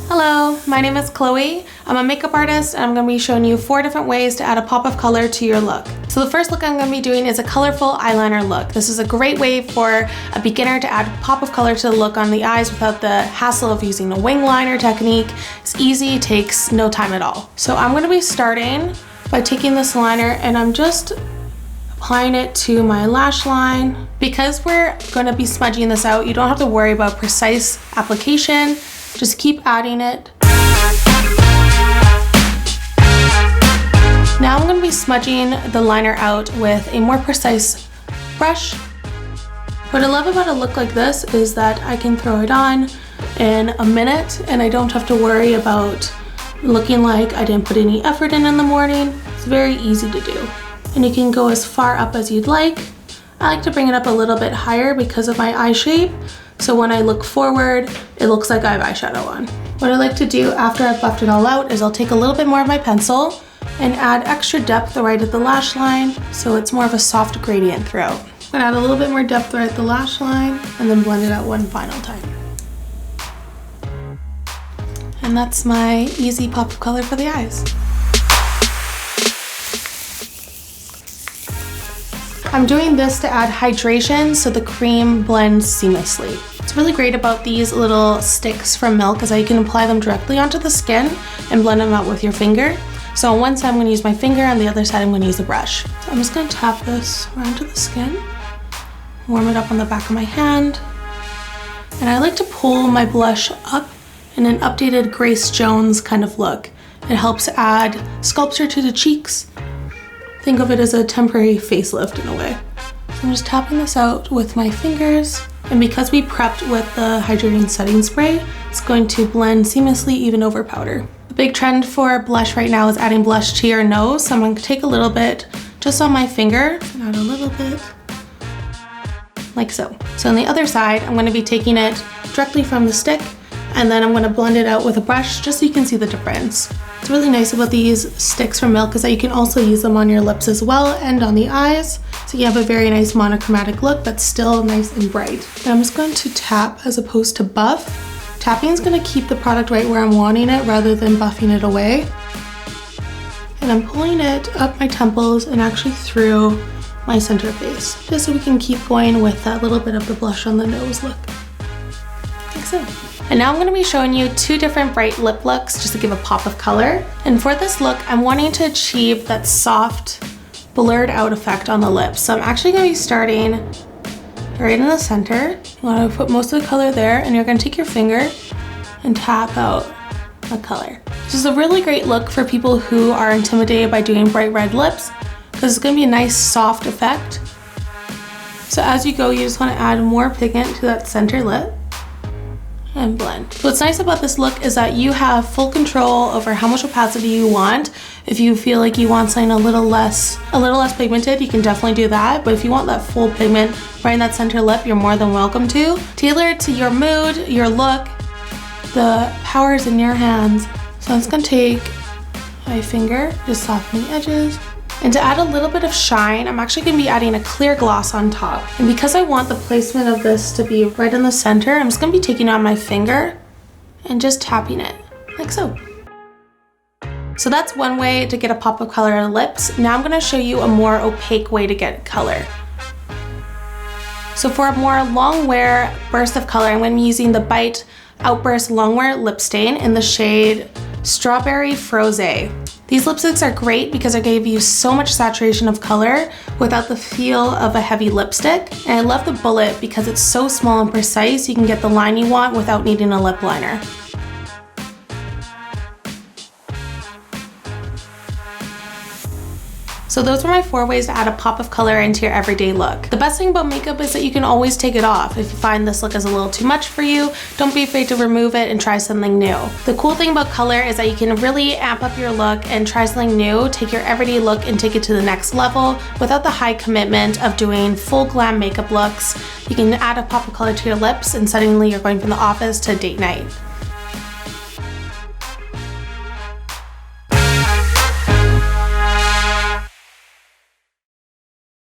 Hello, my name is Chloe. I'm a makeup artist and I'm going to be showing you 4 different ways to add a pop of color to your look. So the first look I'm going to be doing is a colorful eyeliner look. This is a great way for a beginner to add a pop of color to the look on the eyes without the hassle of using a wing liner technique. It's easy, takes no time at all. So I'm going to be starting by taking this liner and I'm just applying it to my lash line. Because we're going to be smudging this out, you don't have to worry about precise application. Just keep adding it. Now I'm going to be smudging the liner out with a more precise brush. What I love about a look like this is that I can throw it on in a minute and I don't have to worry about looking like I didn't put any effort in the morning. It's very easy to do. And you can go as far up as you'd like. I like to bring it up a little bit higher because of my eye shape. So when I look forward, it looks like I have eyeshadow on. What I like to do after I've buffed it all out is I'll take a little bit more of my pencil and add extra depth right at the lash line so it's more of a soft gradient throughout. I'm gonna add a little bit more depth right at the lash line and then blend it out one final time. And that's my easy pop of color for the eyes. I'm doing this to add hydration so the cream blends seamlessly. What's really great about these little sticks from Milk is that you can apply them directly onto the skin and blend them out with your finger. So on one side I'm going to use my finger, on the other side I'm going to use a brush. So I'm just going to tap this around to the skin, warm it up on the back of my hand, and I like to pull my blush up in an updated Grace Jones kind of look. It helps add sculpture to the cheeks. Think of it as a temporary facelift in a way. So I'm just tapping this out with my fingers, and because we prepped with the hydrating setting spray, it's going to blend seamlessly even over powder. The big trend for blush right now is adding blush to your nose, so I'm going to take a little bit just on my finger and add a little bit like so. So on the other side, I'm going to be taking it directly from the stick and then I'm going to blend it out with a brush just so you can see the difference. What's really nice about these sticks from Milk is that you can also use them on your lips as well and on the eyes. So you have a very nice monochromatic look that's still nice and bright. And I'm just going to tap as opposed to buff. Tapping is going to keep the product right where I'm wanting it rather than buffing it away. And I'm pulling it up my temples and actually through my center face, just so we can keep going with that little bit of the blush on the nose look. Like so. And now I'm going to be showing you 2 different bright lip looks just to give a pop of color. And for this look, I'm wanting to achieve that soft, blurred out effect on the lips. So I'm actually going to be starting right in the center. You want to put most of the color there and you're going to take your finger and tap out the color. This is a really great look for people who are intimidated by doing bright red lips because it's going to be a nice soft effect. So as you go, you just want to add more pigment to that center lip and blend. What's nice about this look is that you have full control over how much opacity you want. If you feel like you want something a little less pigmented, you can definitely do that. But if you want that full pigment right in that center lip, you're more than welcome to. Tailor it to your mood, your look. The power is in your hands. So I'm just gonna take my finger, just soften the edges. And to add a little bit of shine, I'm actually going to be adding a clear gloss on top. And because I want the placement of this to be right in the center, I'm just going to be taking it on my finger and just tapping it, like so. So that's one way to get a pop of color on the lips. Now I'm going to show you a more opaque way to get color. So for a more long wear burst of color, I'm going to be using the Bite Outburst Long Wear Lip Stain in the shade Strawberry Froze. These lipsticks are great because they give you so much saturation of color without the feel of a heavy lipstick. And I love the bullet because it's so small and precise, you can get the line you want without needing a lip liner. So those were my 4 ways to add a pop of color into your everyday look. The best thing about makeup is that you can always take it off. If you find this look is a little too much for you, don't be afraid to remove it and try something new. The cool thing about color is that you can really amp up your look and try something new, take your everyday look and take it to the next level without the high commitment of doing full glam makeup looks. You can add a pop of color to your lips and suddenly you're going from the office to date night.